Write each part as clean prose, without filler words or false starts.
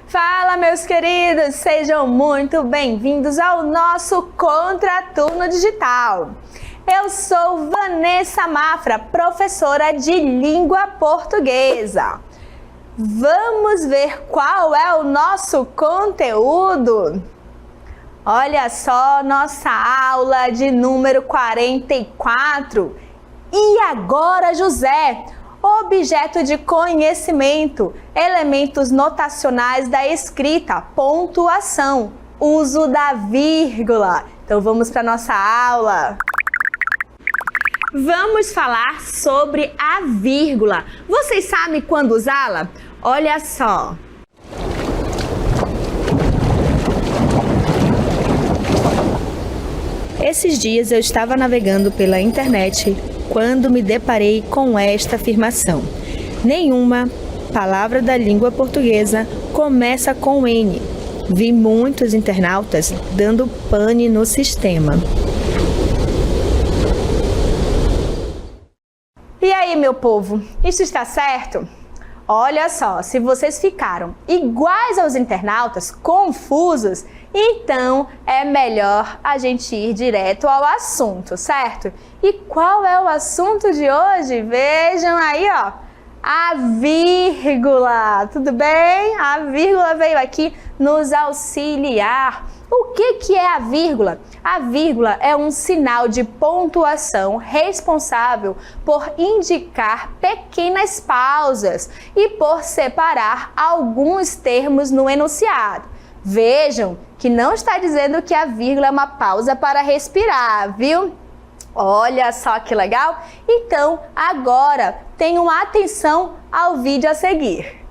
Fala, meus queridos! Sejam muito bem-vindos ao nosso Contraturno Digital. Eu sou Vanessa Mafra, professora de língua portuguesa. Vamos ver qual é o nosso conteúdo? Olha só, nossa aula de número 44. E agora, José? Objeto de conhecimento, elementos notacionais da escrita, pontuação, uso da vírgula. Então vamos para a nossa aula. Vamos falar sobre a vírgula. Vocês sabem quando usá-la? Olha só. Esses dias eu estava navegando pela internet quando me deparei com esta afirmação. Nenhuma palavra da língua portuguesa começa com N. Vi muitos internautas dando pane no sistema. E aí, meu povo, isso está certo? Olha só, se vocês ficaram iguais aos internautas, confusos, então é melhor a gente ir direto ao assunto, certo? E qual é o assunto de hoje? Vejam aí, ó, a vírgula, tudo bem? A vírgula veio aqui nos auxiliar. O que é a vírgula? A vírgula é um sinal de pontuação responsável por indicar pequenas pausas e por separar alguns termos no enunciado. Vejam que não está dizendo que a vírgula é uma pausa para respirar, viu? Olha só que legal! Então, agora, tenham atenção ao vídeo a seguir.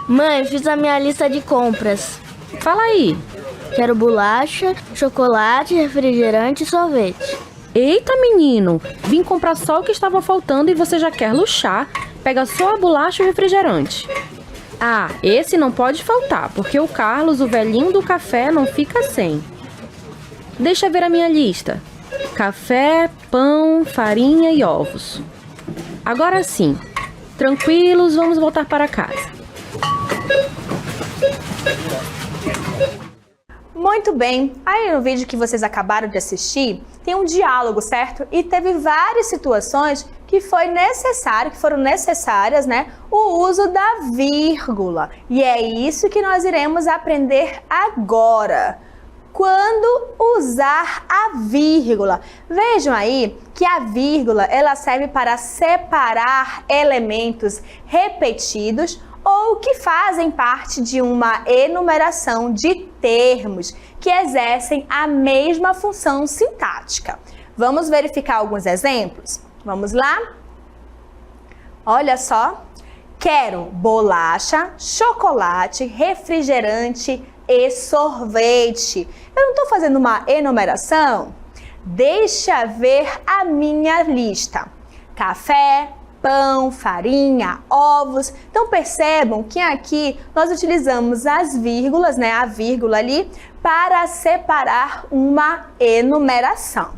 Mãe, fiz a minha lista de compras. Fala aí. Quero bolacha, chocolate, refrigerante e sorvete. Eita, menino! Vim comprar só o que estava faltando e você já quer luxar. Pega só a bolacha e o refrigerante. Ah, esse não pode faltar, porque o Carlos, o velhinho do café, não fica sem. Deixa ver a minha lista. Café, pão, farinha e ovos. Agora sim, tranquilos, vamos voltar para casa. Muito bem, aí no vídeo que vocês acabaram de assistir, tem um diálogo, certo? E teve várias situações que foram necessárias, né, o uso da vírgula. E é isso que nós iremos aprender agora. Quando usar a vírgula? Vejam aí que a vírgula, ela serve para separar elementos repetidos ou que fazem parte de uma enumeração de termos que exercem a mesma função sintática. Vamos verificar alguns exemplos? Vamos lá? Olha só. Quero bolacha, chocolate, refrigerante e sorvete. Eu não estou fazendo uma enumeração? Deixa ver a minha lista. Café, pão, farinha, ovos. Então percebam que aqui nós utilizamos as vírgulas, né, a vírgula ali, para separar uma enumeração.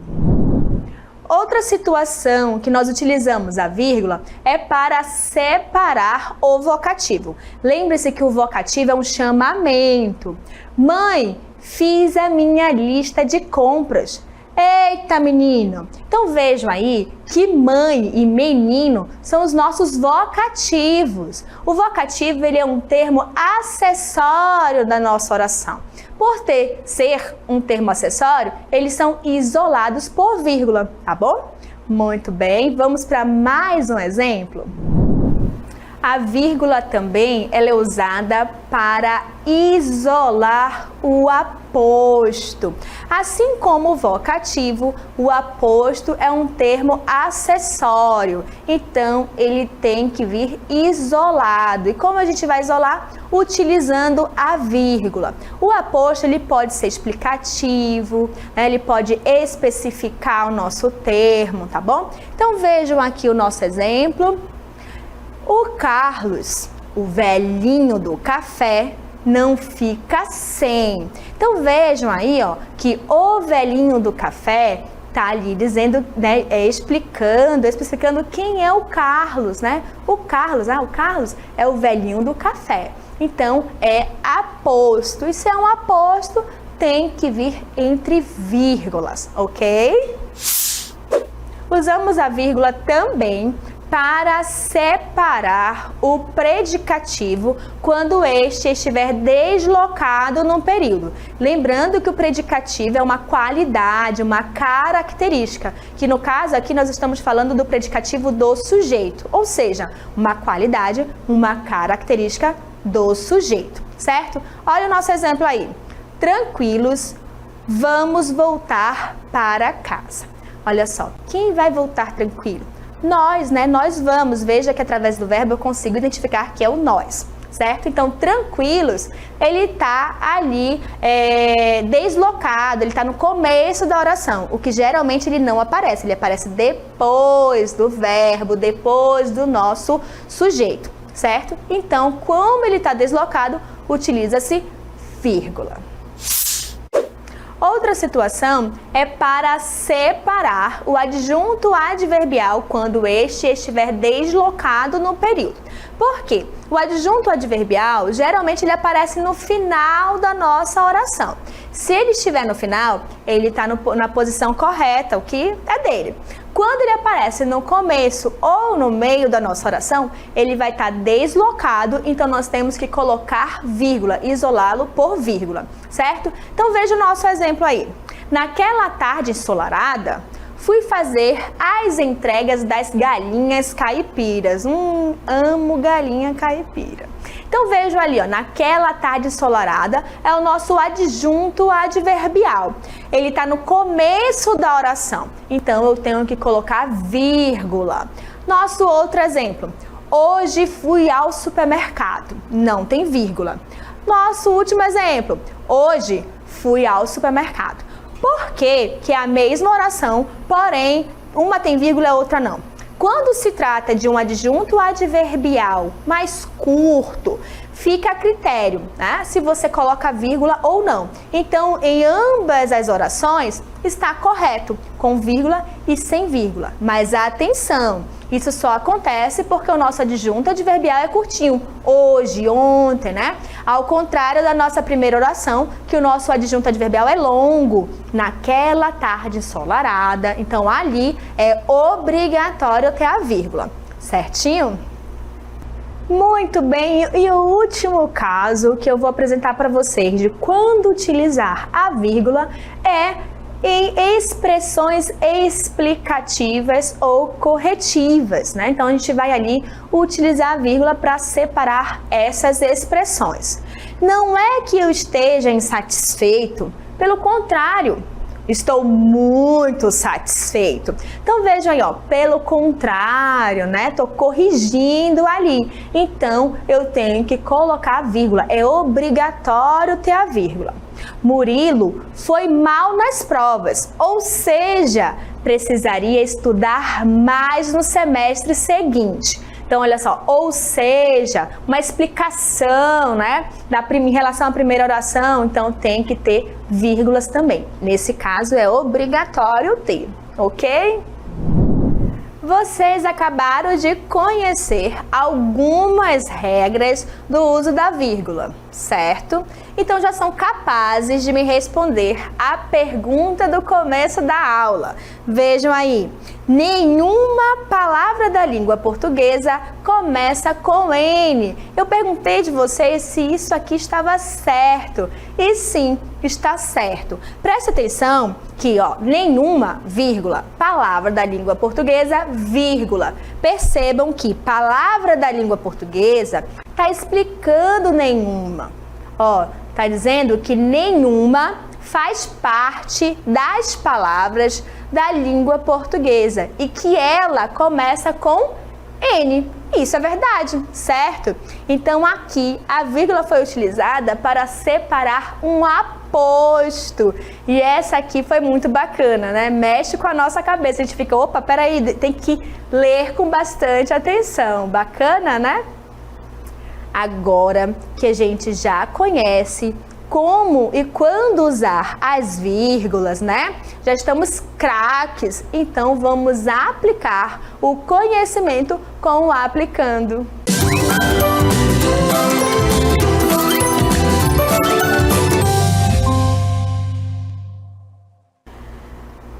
Outra situação que nós utilizamos a vírgula é para separar o vocativo. Lembre-se que o vocativo é um chamamento. Mãe, fiz a minha lista de compras. Eita, menino! Então vejam aí que mãe e menino são os nossos vocativos. O vocativo, ele é um termo acessório da nossa oração. Por ser um termo acessório, eles são isolados por vírgula, tá bom? Muito bem, vamos para mais um exemplo. A vírgula também ela é usada para isolar o aposto. Assim como o vocativo, o aposto é um termo acessório, então ele tem que vir isolado. E como a gente vai isolar? Utilizando a vírgula. O aposto ele pode ser explicativo, né? Ele pode especificar o nosso termo, tá bom? Então vejam aqui o nosso exemplo. O Carlos, o velhinho do café, não fica sem. Então vejam aí, ó, que o velhinho do café tá ali dizendo, né, especificando quem é o Carlos, né? O Carlos é o velhinho do café. Então é aposto. E se é um aposto, tem que vir entre vírgulas, ok? Usamos a vírgula também para separar o predicativo quando este estiver deslocado num período. Lembrando que o predicativo é uma qualidade, uma característica, que no caso aqui nós estamos falando do predicativo do sujeito, ou seja, uma qualidade, uma característica do sujeito, certo? Olha o nosso exemplo aí. Tranquilos, vamos voltar para casa. Olha só, quem vai voltar tranquilo? Nós, né? Nós vamos. Veja que através do verbo eu consigo identificar que é o nós, certo? Então, tranquilos, ele tá ali deslocado, ele tá no começo da oração, o que geralmente ele não aparece, ele aparece depois do verbo, depois do nosso sujeito, certo? Então, como ele tá deslocado, utiliza-se vírgula. Outra situação é para separar o adjunto adverbial quando este estiver deslocado no período. Por quê? O adjunto adverbial, geralmente ele aparece no final da nossa oração. Se ele estiver no final, ele está na posição correta, o que é dele. Quando ele aparece no começo ou no meio da nossa oração, ele vai estar deslocado, então nós temos que colocar vírgula, isolá-lo por vírgula, certo? Então veja o nosso exemplo aí. Naquela tarde ensolarada, fui fazer as entregas das galinhas caipiras. Amo galinha caipira. Então vejo ali, ó, naquela tarde ensolarada é o nosso adjunto adverbial. Ele está no começo da oração, então eu tenho que colocar vírgula. Nosso outro exemplo, hoje fui ao supermercado, não tem vírgula. Nosso último exemplo, hoje fui ao supermercado. Por quê? Que é a mesma oração, porém uma tem vírgula e a outra não. Quando se trata de um adjunto adverbial mais curto, fica a critério, né? Se você coloca vírgula ou não. Então, em ambas as orações, está correto, com vírgula e sem vírgula. Mas atenção, isso só acontece porque o nosso adjunto adverbial é curtinho. Hoje, ontem, né? Ao contrário da nossa primeira oração, que o nosso adjunto adverbial é longo. Naquela tarde ensolarada. Então, ali é obrigatório ter a vírgula. Certinho? Muito bem, e o último caso que eu vou apresentar para vocês de quando utilizar a vírgula é em expressões explicativas ou corretivas, né? Então a gente vai ali utilizar a vírgula para separar essas expressões. Não é que eu esteja insatisfeito, pelo contrário, estou muito satisfeito. Então vejam aí, ó, pelo contrário, né? Tô corrigindo ali. Então eu tenho que colocar a vírgula. É obrigatório ter a vírgula. Murilo foi mal nas provas, ou seja, precisaria estudar mais no semestre seguinte. Então, olha só, ou seja, uma explicação, né, em relação à primeira oração, então tem que ter vírgulas também. Nesse caso, é obrigatório ter, ok? Vocês acabaram de conhecer algumas regras do uso da vírgula. certo? Então já são capazes de me responder a pergunta do começo da aula. Vejam aí, nenhuma palavra da língua portuguesa começa com N. Eu perguntei de vocês se isso aqui estava certo. E sim, está certo. Preste atenção que, nenhuma, vírgula, palavra da língua portuguesa, vírgula. Percebam que palavra da língua portuguesa está explicando nenhuma. Está dizendo que nenhuma faz parte das palavras da língua portuguesa e que ela começa com N. Isso é verdade, certo? Então aqui a vírgula foi utilizada para separar um aposto. E essa aqui foi muito bacana, né? Mexe com a nossa cabeça. A gente fica, opa, peraí, tem que ler com bastante atenção. Bacana, né? Agora que a gente já conhece como e quando usar as vírgulas, né? Já estamos craques, então vamos aplicar o conhecimento com o aplicando.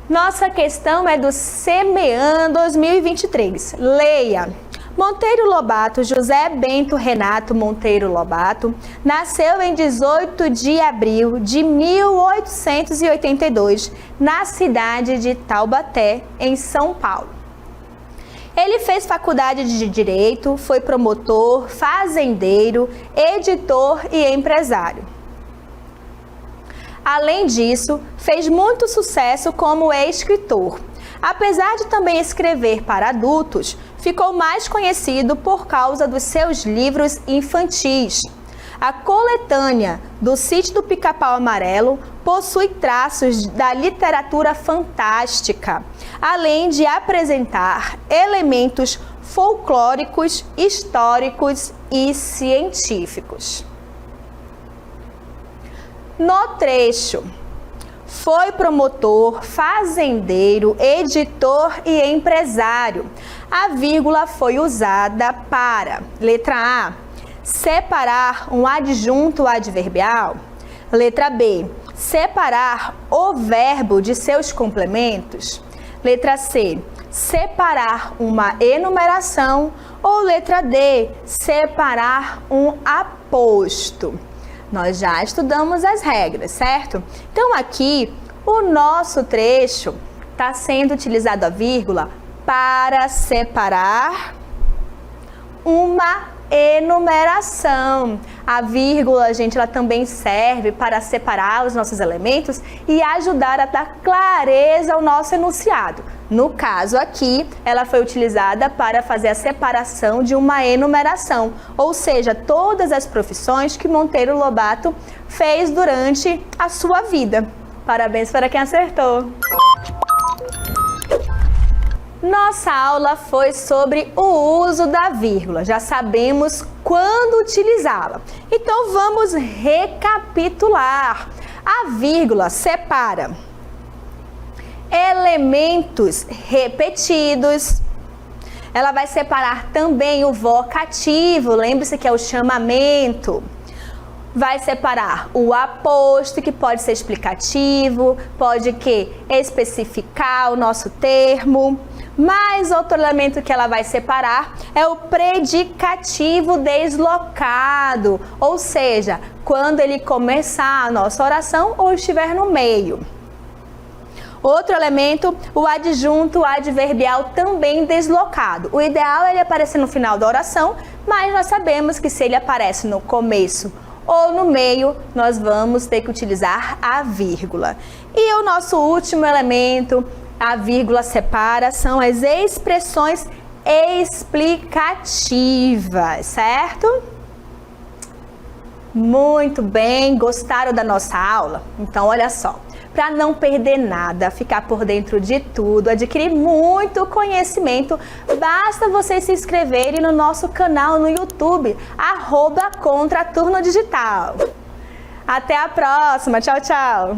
Nossa questão é do SEMEAN 2023. Leia! Monteiro Lobato, José Bento Renato Monteiro Lobato, nasceu em 18 de abril de 1882, na cidade de Taubaté, em São Paulo. Ele fez faculdade de Direito, foi promotor, fazendeiro, editor e empresário. Além disso, fez muito sucesso como escritor. Apesar de também escrever para adultos, ficou mais conhecido por causa dos seus livros infantis. A coletânea do Sítio do Pica-Pau Amarelo possui traços da literatura fantástica, além de apresentar elementos folclóricos, históricos e científicos. No trecho, foi promotor, fazendeiro, editor e empresário. A vírgula foi usada para, letra A, separar um adjunto adverbial. Letra B, separar o verbo de seus complementos. Letra C, separar uma enumeração. Ou letra D, separar um aposto. Nós já estudamos as regras, certo? Então aqui, o nosso trecho está sendo utilizado a vírgula para separar uma enumeração. A vírgula, gente, ela também serve para separar os nossos elementos e ajudar a dar clareza ao nosso enunciado. No caso aqui, ela foi utilizada para fazer a separação de uma enumeração, ou seja, todas as profissões que Monteiro Lobato fez durante a sua vida. Parabéns para quem acertou! Nossa aula foi sobre o uso da vírgula. Já sabemos quando utilizá-la. Então vamos recapitular. A vírgula separa elementos repetidos. Ela vai separar também o vocativo, lembre-se que é o chamamento. Vai separar o aposto, que pode ser explicativo, pode especificar o nosso termo. Mas outro elemento que ela vai separar é o predicativo deslocado, ou seja, quando ele começar a nossa oração ou estiver no meio. Outro elemento, o adjunto adverbial também deslocado. O ideal é ele aparecer no final da oração, mas nós sabemos que se ele aparece no começo ou no meio, nós vamos ter que utilizar a vírgula. E o nosso último elemento, a vírgula separa, são as expressões explicativas, certo? Muito bem, gostaram da nossa aula? Então, olha só. Para não perder nada, ficar por dentro de tudo, adquirir muito conhecimento, basta vocês se inscreverem no nosso canal no YouTube, @Contraturno Digital. Até a próxima, tchau, tchau!